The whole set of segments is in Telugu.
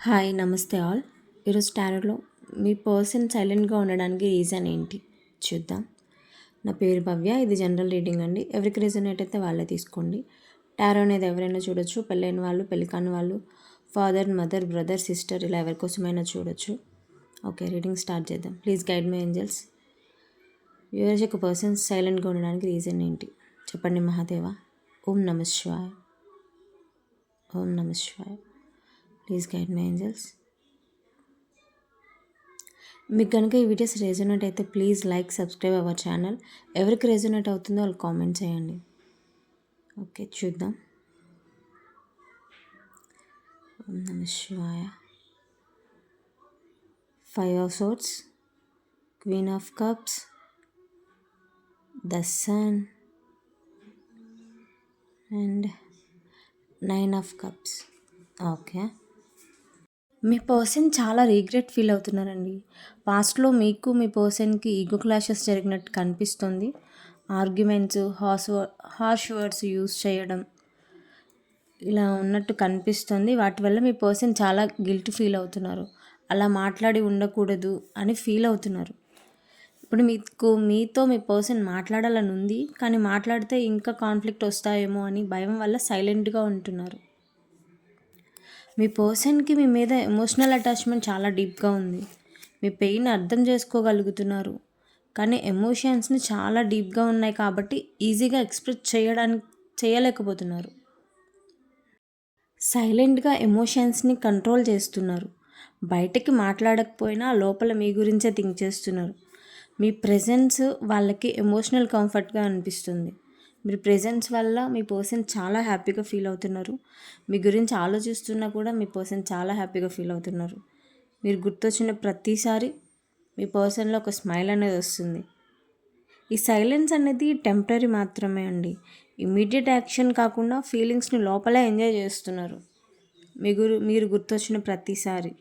హాయ్ నమస్తే ఆల్. ఈరోజు టారోలో మీ పర్సన్ సైలెంట్గా ఉండడానికి రీజన్ ఏంటి చూద్దాం. నా పేరు భవ్య, ఇది జనరల్ రీడింగ్ అండి. ఎవరికి రీజనేట్ అయితే వాళ్ళే తీసుకోండి. టారో అనేది ఎవరైనా చూడొచ్చు, పెళ్ళైన వాళ్ళు, పెళ్ళి కాని వాళ్ళు, ఫాదర్, మదర్, బ్రదర్, సిస్టర్, ఇలా ఎవరికోసమైనా చూడొచ్చు. ఓకే, రీడింగ్ స్టార్ట్ చేద్దాం. Please guide my angels. Viewers యొక్క పర్సన్ సైలెంట్గా ఉండడానికి రీజన్ ఏంటి చెప్పండి మహాదేవ. ఓం నమ శివాయ, ఓం నమ శివాయ. Please guide my angels. మీకు కనుక ఈ వీడియోస్ రెజొనేట్ అయితే please like, subscribe our channel. ఎవరికి రెజొనేట్ అవుతుందో వాళ్ళు కామెంట్ చేయండి. ఓకే, చూద్దాం. ఓం నమ శివాయ. 5 of Swords, Queen of Cups, the Sun and 9 of Cups. Okay, me person చాలా రీగ్రెట్ ఫీల్ అవుతున్నారండి. పాస్ట్లో మీకు మీ పర్సన్కి ఈగో క్లాషెస్ జరిగినట్టు కనిపిస్తుంది. ఆర్గ్యుమెంట్స్, హార్ష్ వర్డ్స్ యూజ్ చేయడం ఇలా ఉన్నట్టు కనిపిస్తుంది. వాటి వల్ల మీ పర్సన్ చాలా గిల్ట్ ఫీల్ అవుతున్నారు. అలా మాట్లాడి ఉండకూడదు అని ఫీల్ అవుతున్నారు. ఇప్పుడు మీతో మీ పర్సన్ మాట్లాడాలని ఉంది, కానీ మాట్లాడితే ఇంకా కాన్ఫ్లిక్ట్ వస్తాయేమో అని భయం వల్ల సైలెంట్గా ఉంటున్నారు. మీ పర్సన్కి మీ మీద ఎమోషనల్ అటాచ్మెంట్ చాలా డీప్గా ఉంది. మీ పెయిన్ అర్థం చేసుకోగలుగుతున్నారు, కానీ ఎమోషన్స్ని చాలా డీప్గా ఉన్నాయి కాబట్టి ఈజీగా ఎక్స్ప్రెస్ చేయలేకపోతున్నారు. సైలెంట్గా ఎమోషన్స్ని కంట్రోల్ చేస్తున్నారు. బయటకి మాట్లాడకపోయినా లోపల మీ గురించే థింక్ చేస్తున్నారు. మీ ప్రెజెన్స్ వాళ్ళకి ఎమోషనల్ కంఫర్ట్గా అనిపిస్తుంది. మీ ప్రెజెన్స్ వల్ల మీ పర్సన్ చాలా హ్యాపీగా ఫీల్ అవుతున్నారు. మీ గురించి ఆలోచిస్తున్నా కూడా మీ పర్సన్ చాలా హ్యాపీగా ఫీల్ అవుతున్నారు. మీరు గుర్తొచ్చిన ప్రతిసారి మీ పర్సన్లో ఒక స్మైల్ అనేది వస్తుంది. ఈ సైలెన్స్ అనేది టెంపరీ మాత్రమే అండి. ఇమీడియట్ యాక్షన్ కాకుండా ఫీలింగ్స్ని లోపలే ఎంజాయ్ చేస్తున్నారు. మీరు గుర్తొచ్చిన ప్రతిసారి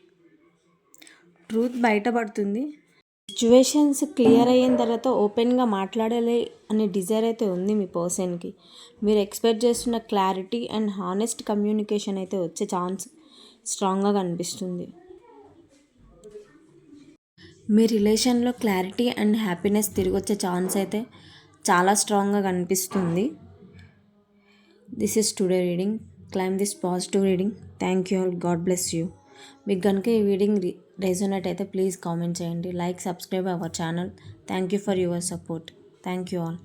ట్రూత్ బయటపడుతుంది. సిచ్యువేషన్స్ క్లియర్ అయిన తర్వాత ఓపెన్గా మాట్లాడాలి అనే డిజైర్ అయితే ఉంది మీ పర్సన్కి. మీరు ఎక్స్పెక్ట్ చేస్తున్న క్లారిటీ అండ్ హానెస్ట్ కమ్యూనికేషన్ అయితే వచ్చే ఛాన్స్ స్ట్రాంగ్గా కనిపిస్తుంది. మీ రిలేషన్లో క్లారిటీ అండ్ హ్యాపీనెస్ తిరిగి వచ్చే ఛాన్స్ అయితే చాలా స్ట్రాంగ్గా కనిపిస్తుంది. This is today reading. Claim this positive reading. Thank you all. God bless you. మీకు కనుక ఈ రీడింగ్ రెజొనేట్ అయితే ప్లీజ్ కామెంట్ చేయండి. Like, subscribe our channel. Thank you for your support. Thank you all.